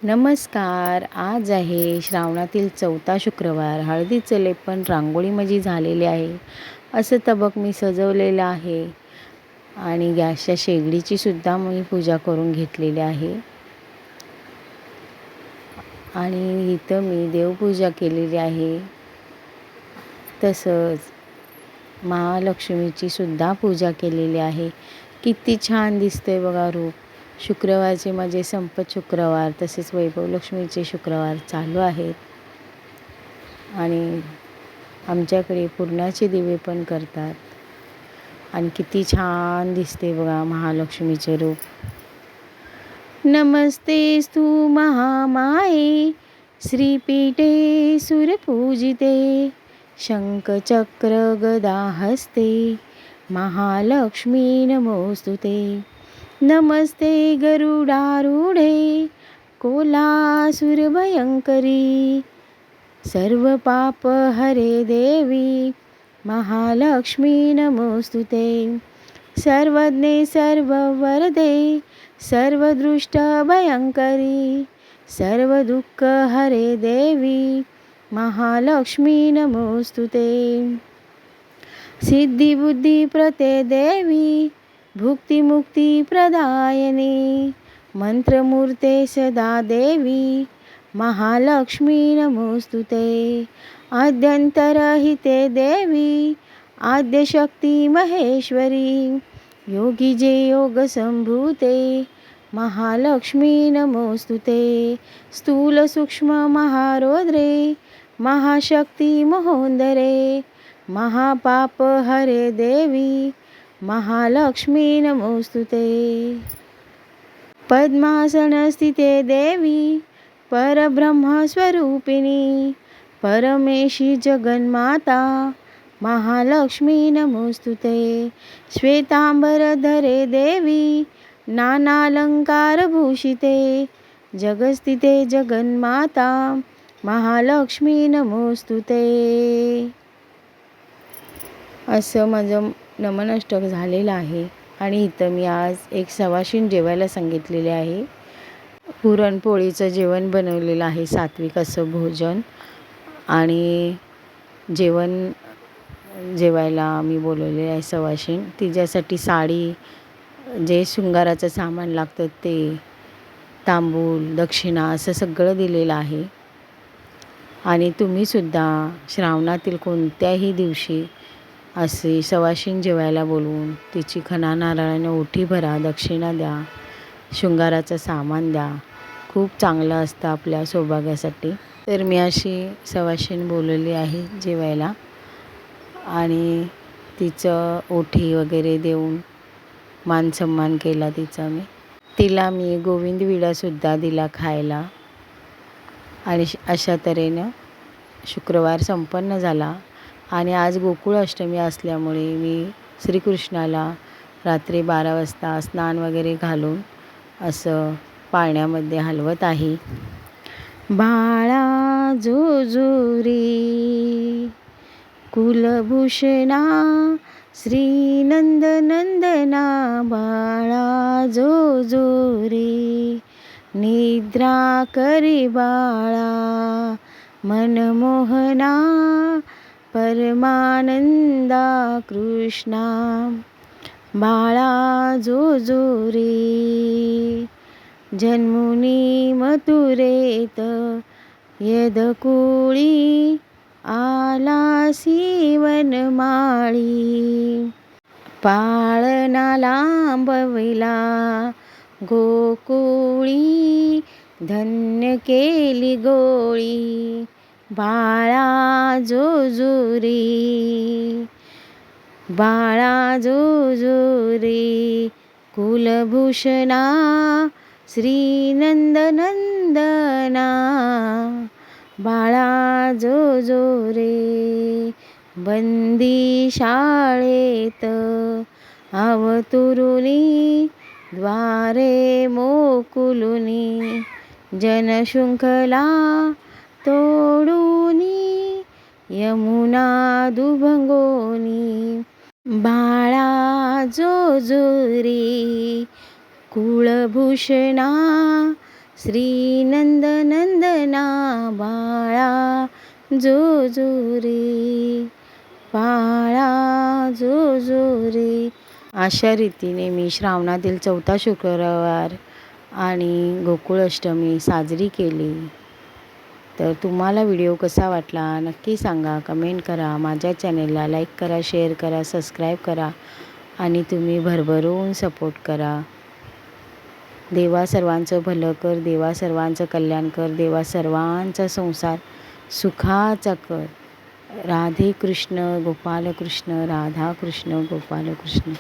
नमस्कार. आज आहे श्रावणातील 4था शुक्रवार. हळदीचं लेपन रांगोळी माझी झालेली आहे. असं तबक मी सजवलेलं आहे आणि गॅसच्या शेगडीची सुद्धा मी पूजा करून घेतलेली आहे. आणि इथं मी देवपूजा केलेली आहे. तसंच महालक्ष्मीची सुद्धा पूजा केलेली आहे. किती छान दिसतंय बघा रूप. शुक्रवारचे माझे संपत शुक्रवार तसेच वैभव लक्ष्मीचे शुक्रवार चालू आहेत. आणि आमच्याकडे पुरणाचे दिवे पण करतात. आणि किती छान दिसते बघा महालक्ष्मीचे रूप. नमस्तेस्तु महामाये श्रीपीठे सुरपूजिते शंखचक्र गदा हस्ते महालक्ष्मी नमोस्तुते. नमस्ते गरुडारूढे कोलासुरभयंकरी सर्व पाप हरे देवी महालक्ष्मी नमोस्तुते. सर्वज्ञे सर्ववरदे सर्वदृष्ट भयंकरी सर्व दुःख हरे देवी महालक्ष्मी नमोस्तुते. सिद्धी बुद्धी प्रते देवी भुक्ती मुक्ती प्रदायिनी मंत्रमूर्ते सदा देवी महालक्ष्मी नमोस्तुते. आद्यंतरहिते देवी आद्यशक्ती महेश्वरी योगी जे योग संभूते महालक्ष्मी नमोस्तुते. स्थूल सूक्ष्म महारौद्रे महाशक्ती महोदरे महापाप हरे देवी महालक्ष्मी नमोस्तुते. पद्मासनस्थिते देवी परब्रह्मस्वरूपिणी परमेशी जगन्माता महालक्ष्मी नमोस्तुते. श्वेतांबरधरे देवी नानालंकारभूषिते जगस्थिते जगन्माता महालक्ष्मी नमोस्तुते. असं माझं नमनाष्टक झालेलं आहे. आणि इथं मी आज एक सवाशीण जेवायला सांगितलेले आहे. पुरणपोळीचं जेवण बनवलेलं आहे, सात्विक असं भोजन. आणि जेवायला मी बोलवलेलं आहे सवाशीण. तिच्यासाठी साडी, जे शृंगाराचं सामान लागतं ते, तांबूल, दक्षिणा असं सगळं दिलेलं आहे. आणि तुम्हीसुद्धा श्रावणातील कोणत्याही दिवशी असे सवाशीण जेवायला बोलवून तिची खणा नारळाने ओटी भरा, दक्षिणा द्या, शृंगाराचं सामान द्या. खूप चांगलं असतं आपल्या सौभाग्यासाठी. तर मी अशी सवाशीण बोलवली आहे जेवायला. आणि तिचं ओठी वगैरे देऊन मान सन्मान केला तिचा मी. तिला मी गोविंद विडासुद्धा दिला खायला. आणि अशा तऱ्हेनं शुक्रवार संपन्न झाला. आणि आज गोकुळ अष्टमी असल्यामुळे मी श्रीकृष्णाला रात्री 12 वाजता स्नान वगैरे घालून असं पाळण्यामध्ये हलवत आहे. बाळा जो रे कुलभूषणा श्रीनंदनंदना बाळा जो रे निद्रा करी बाळा मनमोहना परमानंदा कृष्णा. बाळा जो रे जन्मुनी मथुरेत यदकुळी आलासी वनमाळी पाळणा लांबविला गोकुळी धन्य केली गोळी. बाळा जो रे बाळा जो रे कुलभूषणा श्रीनंदनंदना बाळा जो रे बंदी शाळेत अवतुरुनी द्वारे मोकुलुनी जनशृंखला तोडूनी यमुना दुभंगोनी. बाळा जो रे कुलभूषणा श्री नंदनंदना बाळा जो जो रे, बाळा जो जो रे. अशा रीतीने मी श्रावणातील 4था शुक्रवार आणि गोकुळ अष्टमी साजरी केली. तर तुम्हाला व्हिडिओ कसा वाटला नक्की सांगा, कमेंट करा. माझ्या चॅनेलला लाईक करा, शेअर करा, सबस्क्राईब करा आणि तुम्ही भरभरून सपोर्ट करा. देवा सर्वांचं भलं कर, देवा सर्वांचं कल्याण कर, देवा सर्वांचा संसार सुखाचा कर. राधे कृष्ण गोपाल कृष्ण, राधा कृष्ण गोपाल कृष्ण.